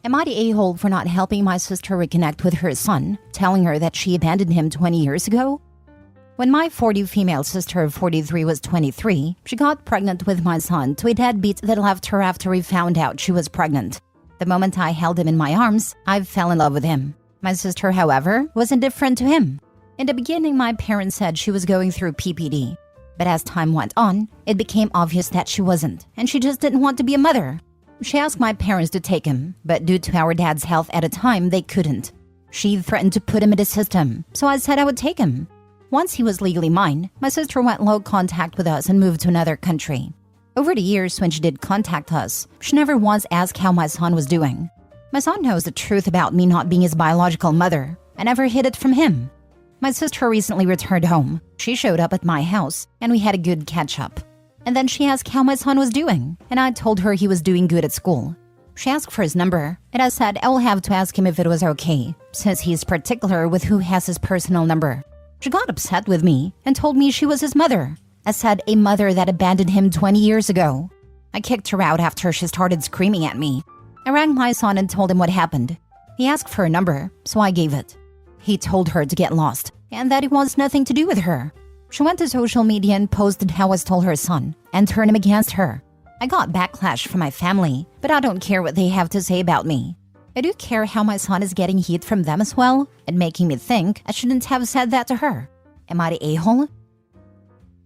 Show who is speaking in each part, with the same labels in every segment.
Speaker 1: Am I the a-hole for not helping my sister reconnect with her son, telling her that she abandoned him 20 years ago? When my 40 female sister of 43 was 23, she got pregnant with my son to a deadbeat that left her after he found out she was pregnant. The moment I held him in my arms, I fell in love with him. My sister, however, was indifferent to him. In the beginning, my parents said she was going through PPD. But as time went on, it became obvious that she wasn't, and she just didn't want to be a mother. She asked my parents to take him, but due to our dad's health at the time, they couldn't. She threatened to put him in the system, so I said I would take him. Once he was legally mine, my sister went low contact with us and moved to another country. Over the years, when she did contact us, she never once asked how my son was doing. My son knows the truth about me not being his biological mother. I never hid it from him. My sister recently returned home. She showed up at my house, and we had a good catch-up. And then she asked how my son was doing, and I told her he was doing good at school. She asked for his number, and I said I will have to ask him if it was okay, since he's particular with who has his personal number. She got upset with me and told me she was his mother. I said a mother that abandoned him 20 years ago. I kicked her out after she started screaming at me. I rang my son and told him what happened. He asked for a number, so I gave it. He told her to get lost, and that it wants nothing to do with her. She went to social media and posted how I stole her son and turned him against her. I got backlash from my family, but I don't care what they have to say about me. I do care how my son is getting heat from them as well, and making me think I shouldn't have said that to her. Am I the a-hole?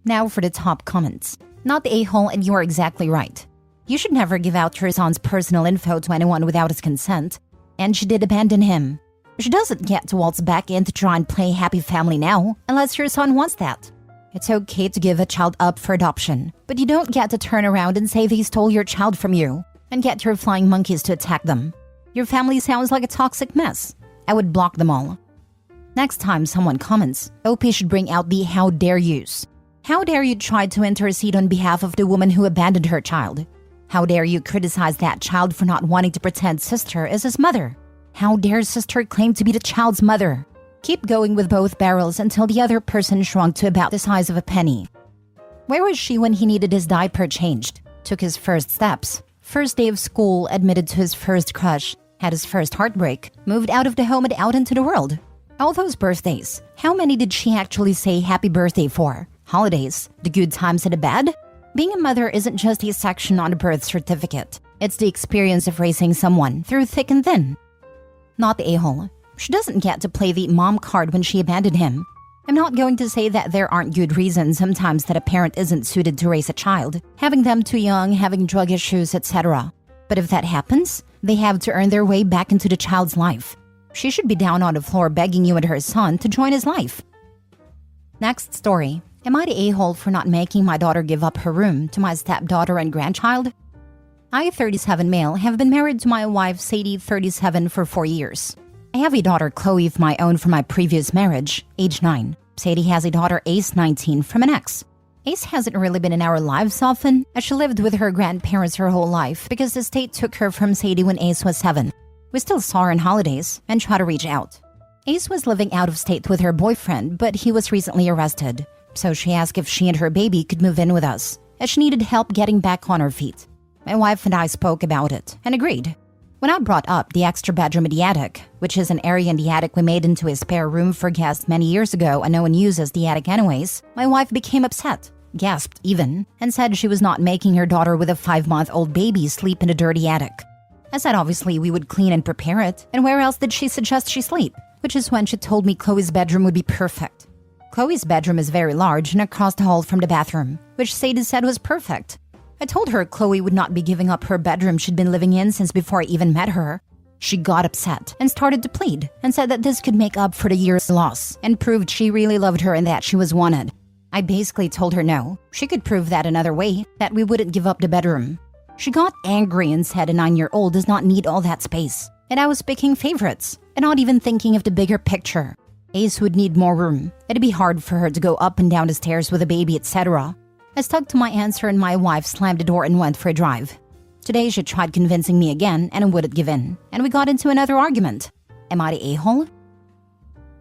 Speaker 1: Now for the top comments. Not the a-hole, and you're exactly right. You should never give out your son's personal info to anyone without his consent. And she did abandon him. She doesn't get to waltz back in to try and play happy family now, unless your son wants that. It's okay to give a child up for adoption, but you don't get to turn around and say they stole your child from you, and get your flying monkeys to attack them. Your family sounds like a toxic mess. I would block them all. Next time someone comments, OP should bring out the how dare yous. How dare you try to intercede on behalf of the woman who abandoned her child? How dare you criticize that child for not wanting to pretend sister is his mother? How dare sister claim to be the child's mother? Keep going with both barrels until the other person shrunk to about the size of a penny. Where was she when he needed his diaper changed? Took his first steps. First day of school, admitted to his first crush. Had his first heartbreak. Moved out of the home and out into the world. All those birthdays. How many did she actually say happy birthday for? Holidays. The good times and the bad? Being a mother isn't just a section on a birth certificate. It's the experience of raising someone through thick and thin. Not the a-hole. She doesn't get to play the mom card when she abandoned him. I'm not going to say that there aren't good reasons sometimes that a parent isn't suited to raise a child, having them too young, having drug issues, etc. But if that happens, they have to earn their way back into the child's life. She should be down on the floor begging you and her son to join his life. Next story. Am I the a-hole for not making my daughter give up her room to my stepdaughter and grandchild? I, 37 male, have been married to my wife, Sadie, 37, for 4 years. I have a daughter, Chloe, of my own from my previous marriage, age 9. Sadie has a daughter, Ace, 19, from an ex. Ace hasn't really been in our lives often, as she lived with her grandparents her whole life because the state took her from Sadie when Ace was 7. We still saw her on holidays and try to reach out. Ace was living out of state with her boyfriend, but he was recently arrested. So she asked if she and her baby could move in with us, as she needed help getting back on her feet. My wife and I spoke about it and agreed. When I brought up the extra bedroom in the attic, which is an area in the attic we made into a spare room for guests many years ago and no one uses the attic anyways, my wife became upset, gasped even, and said she was not making her daughter with a 5-month-old baby sleep in a dirty attic. I said obviously we would clean and prepare it, and where else did she suggest she sleep? Which is when she told me Chloe's bedroom would be perfect. Chloe's bedroom is very large and across the hall from the bathroom, which Sadie said was perfect. I told her Chloe would not be giving up her bedroom she'd been living in since before I even met her. She got upset and started to plead and said that this could make up for the year's loss and proved she really loved her and that she was wanted. I basically told her no, she could prove that another way, that we wouldn't give up the bedroom. She got angry and said a 9-year-old does not need all that space. And I was picking favorites and not even thinking of the bigger picture. Ace would need more room. It'd be hard for her to go up and down the stairs with a baby, etc. I stuck to my answer and my wife slammed the door and went for a drive. Today she tried convincing me again and wouldn't give in, and we got into another argument. Am I the a-hole?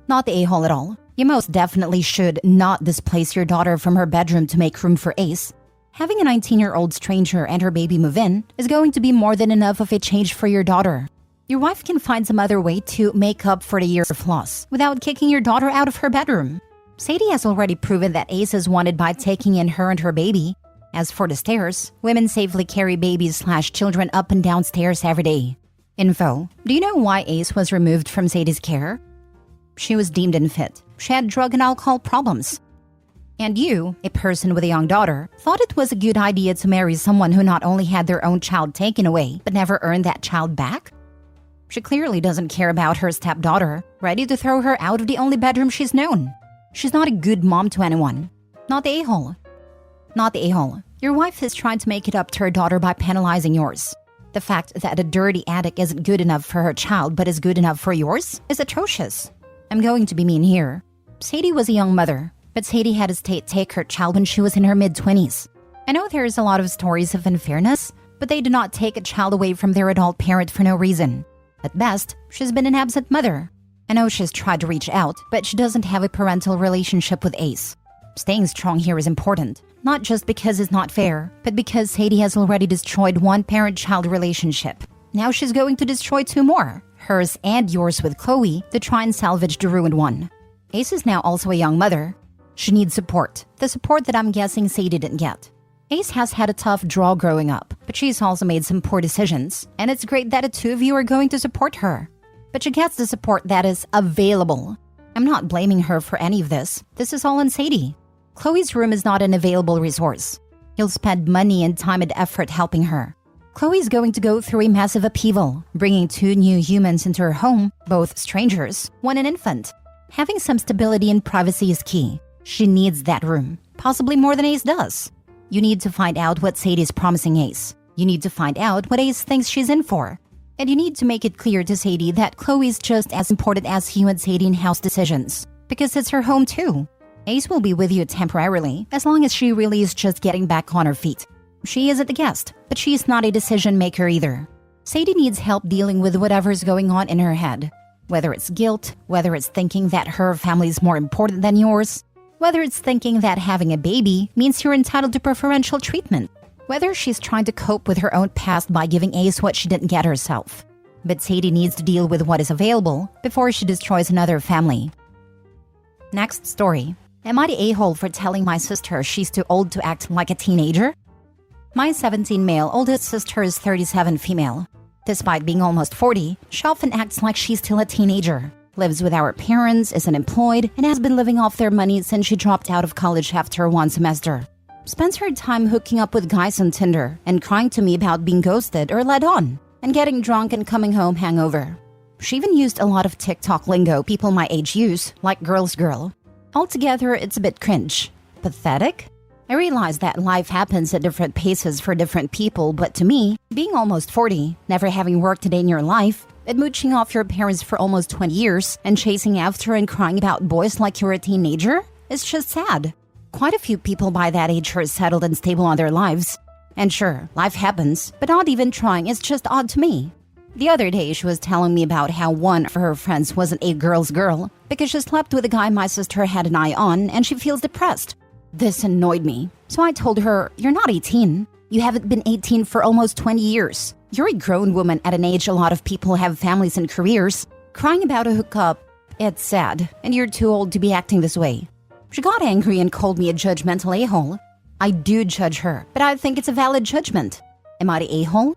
Speaker 1: Not the a-hole at all. You most definitely should not displace your daughter from her bedroom to make room for Ace. Having a 19-year-old stranger and her baby move in is going to be more than enough of a change for your daughter. Your wife can find some other way to make up for the year of loss without kicking your daughter out of her bedroom. Sadie has already proven that Ace is wanted by taking in her and her baby. As for the stairs, women safely carry babies/children up and down stairs every day. Info: do you know why Ace was removed from Sadie's care? She was deemed unfit. She had drug and alcohol problems. And you, a person with a young daughter, thought it was a good idea to marry someone who not only had their own child taken away, but never earned that child back? She clearly doesn't care about her stepdaughter, ready to throw her out of the only bedroom she's known. She's not a good mom to anyone. Not the a-hole. Not the a-hole. Your wife is trying to make it up to her daughter by penalizing yours. The fact that a dirty attic isn't good enough for her child but is good enough for yours is atrocious. I'm going to be mean here. Sadie was a young mother, but Sadie had a state take her child when she was in her mid-20s. I know there's a lot of stories of unfairness, but they do not take a child away from their adult parent for no reason. At best, she's been an absent mother. I know she's tried to reach out, but she doesn't have a parental relationship with Ace. Staying strong here is important, not just because it's not fair, but because Sadie has already destroyed one parent-child relationship. Now she's going to destroy two more, hers and yours with Chloe, to try and salvage the ruined one. Ace is now also a young mother. She needs support, the support that I'm guessing Sadie didn't get. Ace has had a tough draw growing up, but she's also made some poor decisions, and it's great that the two of you are going to support her. But she gets the support that is available. I'm not blaming her for any of this. This is all on Sadie. Chloe's room is not an available resource. You'll spend money and time and effort helping her. Chloe's going to go through a massive upheaval, bringing two new humans into her home, both strangers, one an infant. Having some stability and privacy is key. She needs that room, possibly more than Ace does. You need to find out what Sadie's promising Ace. You need to find out what Ace thinks she's in for. And you need to make it clear to Sadie that Chloe's just as important as you and Sadie in house decisions, because it's her home too. Ace will be with you temporarily, as long as she really is just getting back on her feet. She isn't the guest, but she's not a decision maker either. Sadie needs help dealing with whatever's going on in her head. Whether it's guilt, whether it's thinking that her family's more important than yours, whether it's thinking that having a baby means you're entitled to preferential treatment, whether she's trying to cope with her own past by giving Ace what she didn't get herself. But Sadie needs to deal with what is available before she destroys another family. Next story. Am I the a-hole for telling my sister she's too old to act like a teenager? My 17 male oldest sister is 37 female. Despite being almost 40, she often acts like she's still a teenager. Lives with our parents, is unemployed, and has been living off their money since she dropped out of college after one semester. Spends her time hooking up with guys on Tinder and crying to me about being ghosted or led on, and getting drunk and coming home hangover. She even used a lot of TikTok lingo people my age use, like girl's girl. Altogether, it's a bit cringe. Pathetic? I realize that life happens at different paces for different people, but to me, being almost 40, never having worked a day in your life, and mooching off your parents for almost 20 years, and chasing after and crying about boys like you're a teenager, is just sad. Quite a few people by that age are settled and stable on their lives. And sure, life happens, but not even trying is just odd to me. The other day, she was telling me about how one of her friends wasn't a girl's girl because she slept with a guy my sister had an eye on and she feels depressed. This annoyed me, so I told her, "You're not 18. You haven't been 18 for almost 20 years. You're a grown woman at an age a lot of people have families and careers. Crying about a hookup, it's sad, and you're too old to be acting this way." She got angry and called me a judgmental a-hole. I do judge her, but I think it's a valid judgment. Am I the a-hole?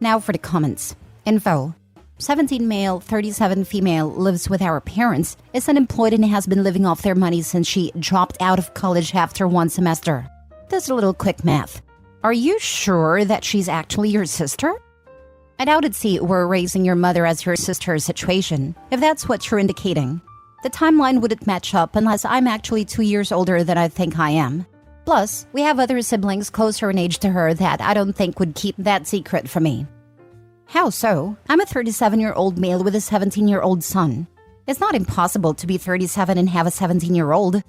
Speaker 1: Now for the comments. Info. 17 male, 37 female, lives with our parents, is unemployed and has been living off their money since she dropped out of college after one semester. Does a little quick math. Are you sure that she's actually your sister? I doubt it's we're raising your mother as your sister situation, if that's what you're indicating. The timeline wouldn't match up unless I'm actually 2 years older than I think I am. Plus, we have other siblings closer in age to her that I don't think would keep that secret from me. How so? I'm a 37-year-old male with a 17-year-old son. It's not impossible to be 37 and have a 17-year-old.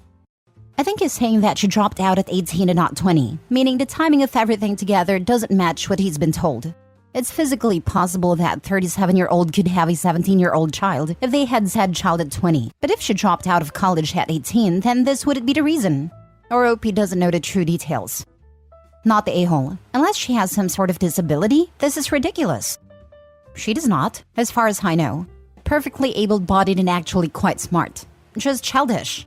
Speaker 1: I think he's saying that she dropped out at 18 and not 20, meaning the timing of everything together doesn't match what he's been told. It's physically possible that 37-year-old could have a 17-year-old child if they had said child at 20. But if she dropped out of college at 18, then this wouldn't be the reason. Or OP doesn't know the true details. Not the a-hole. Unless she has some sort of disability, this is ridiculous. She does not, as far as I know. Perfectly able-bodied and actually quite smart. Just childish.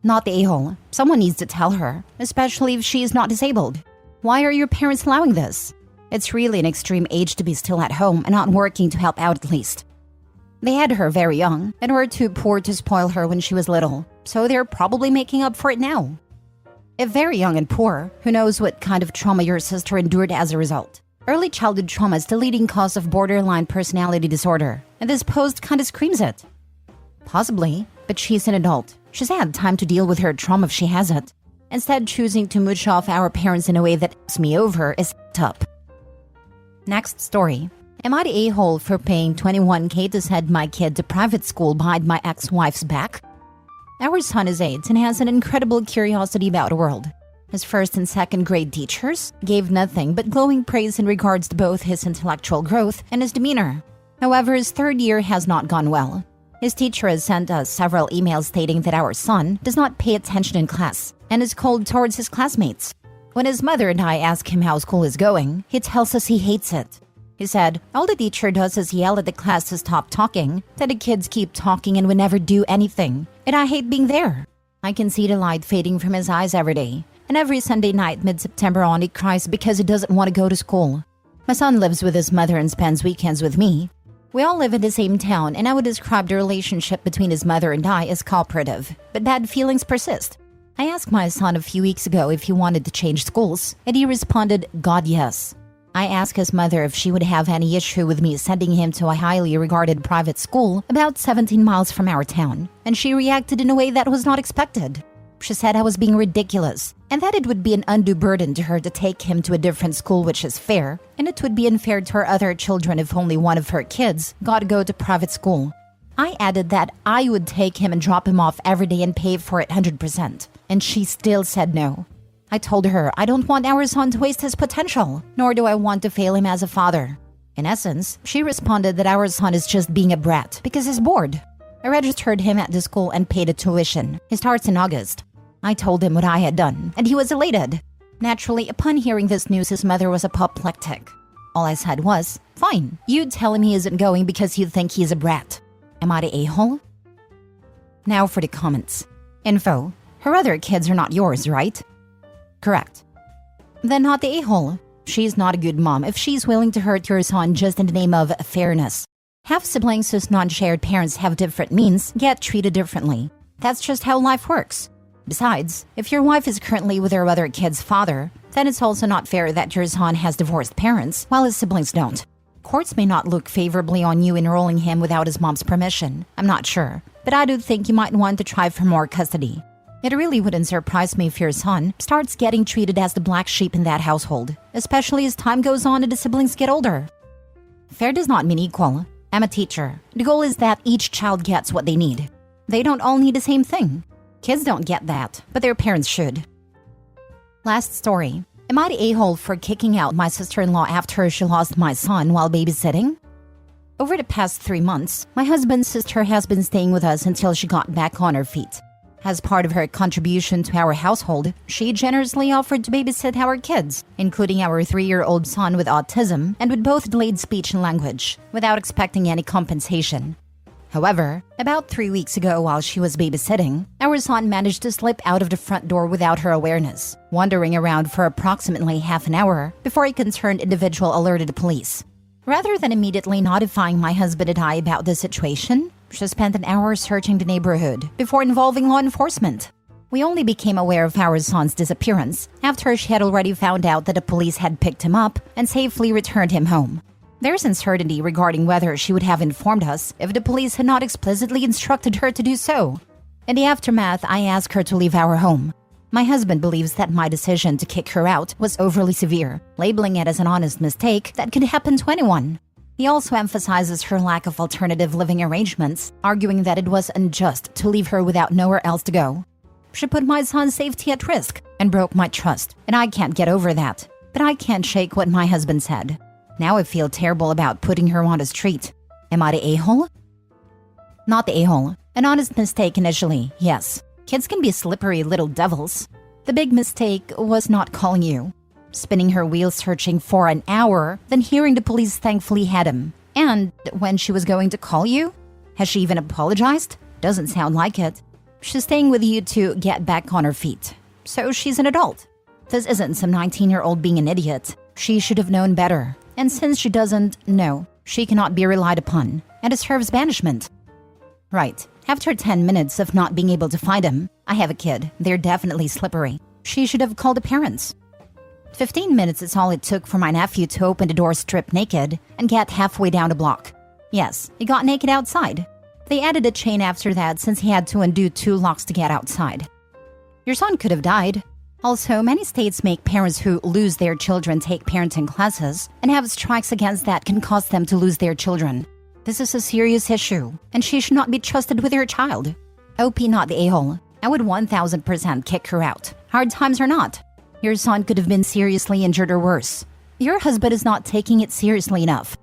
Speaker 1: Not the a-hole. Someone needs to tell her, especially if she is not disabled. Why are your parents allowing this? It's really an extreme age to be still at home and not working to help out at least. They had her very young and were too poor to spoil her when she was little, so they're probably making up for it now. If very young and poor, who knows what kind of trauma your sister endured as a result. Early childhood trauma is the leading cause of borderline personality disorder, and this post kinda screams it. Possibly, but she's an adult. She's had time to deal with her trauma if she has it. Instead, choosing to mooch off our parents in a way that f***s me over is up. Next story. Am I the a-hole for paying $21,000 to send my kid to private school behind my ex-wife's back? Our son is 8 and has an incredible curiosity about the world. His first and second grade teachers gave nothing but glowing praise in regards to both his intellectual growth and his demeanor. However, his third year has not gone well. His teacher has sent us several emails stating that our son does not pay attention in class and is cold towards his classmates. When his mother and I ask him how school is going, he tells us he hates it. He said, all the teacher does is yell at the class to stop talking, that the kids keep talking and we never do anything, and I hate being there. I can see the light fading from his eyes every day, and every Sunday night mid-September on he cries because he doesn't want to go to school. My son lives with his mother and spends weekends with me. We all live in the same town, and I would describe the relationship between his mother and I as cooperative, but bad feelings persist. I asked my son a few weeks ago if he wanted to change schools, and he responded, God, yes. I asked his mother if she would have any issue with me sending him to a highly regarded private school about 17 miles from our town, and she reacted in a way that was not expected. She said I was being ridiculous, and that it would be an undue burden to her to take him to a different school, which is fair, and it would be unfair to her other children if only one of her kids got to go to private school. I added that I would take him and drop him off every day and pay for it 100%, and she still said no. I told her I don't want our son to waste his potential, nor do I want to fail him as a father. In essence, she responded that our son is just being a brat because he's bored. I registered him at the school and paid a tuition. He starts in August. I told him what I had done, and he was elated. Naturally, upon hearing this news, his mother was apoplectic. All I said was, fine, you tell him he isn't going because you think he's a brat. Am I the a-hole? Now for the comments. Info. Her other kids are not yours, right? Correct. Then not the a-hole. She's not a good mom if she's willing to hurt your son just in the name of fairness. Half siblings whose non-shared parents have different means get treated differently. That's just how life works. Besides, if your wife is currently with her other kid's father, then it's also not fair that your son has divorced parents while his siblings don't. Courts may not look favorably on you enrolling him without his mom's permission. I'm not sure, but I do think you might want to try for more custody. It really wouldn't surprise me if your son starts getting treated as the black sheep in that household, especially as time goes on and the siblings get older. Fair does not mean equal. I'm a teacher. The goal is that each child gets what they need. They don't all need the same thing. Kids don't get that, but their parents should. Last story. Am I the a-hole for kicking out my sister-in-law after she lost my son while babysitting? Over the past 3 months, my husband's sister has been staying with us until she got back on her feet. As part of her contribution to our household, she generously offered to babysit our kids, including our 3-year-old son with autism and with both delayed speech and language, without expecting any compensation. However, about 3 weeks ago while she was babysitting, our son managed to slip out of the front door without her awareness, wandering around for approximately half an hour before a concerned individual alerted the police. Rather than immediately notifying my husband and I about the situation, she spent an hour searching the neighborhood before involving law enforcement. We only became aware of our son's disappearance after she had already found out that the police had picked him up and safely returned him home. There's uncertainty regarding whether she would have informed us if the police had not explicitly instructed her to do so. In the aftermath, I asked her to leave our home. My husband believes that my decision to kick her out was overly severe, labeling it as an honest mistake that could happen to anyone. He also emphasizes her lack of alternative living arrangements, arguing that it was unjust to leave her without nowhere else to go. She put my son's safety at risk and broke my trust, and I can't get over that. But I can't shake what my husband said. Now I feel terrible about putting her on the street. Am I the a-hole? Not the a-hole. An honest mistake initially, yes. Kids can be slippery little devils. The big mistake was not calling you. spinning her wheels searching for an hour, then hearing the police thankfully had him. And when she was going to call you? Has she even apologized? Doesn't sound like it. She's staying with you to get back on her feet. So she's an adult. This isn't some 19-year-old being an idiot. She should have known better. And since she doesn't know, she cannot be relied upon and deserves banishment. Right. After 10 minutes of not being able to find him, I have a kid. They're definitely slippery. She should have called the parents. 15 minutes is all it took for my nephew to open the door stripped naked and get halfway down the block. Yes, he got naked outside. They added a chain after that since he had to undo 2 locks to get outside. Your son could have died. Also, many states make parents who lose their children take parenting classes and have strikes against that can cause them to lose their children. This is a serious issue, and she should not be trusted with her child. OP not the a-hole. I would 1000% kick her out. Hard times or not. Your son could have been seriously injured or worse. Your husband is not taking it seriously enough.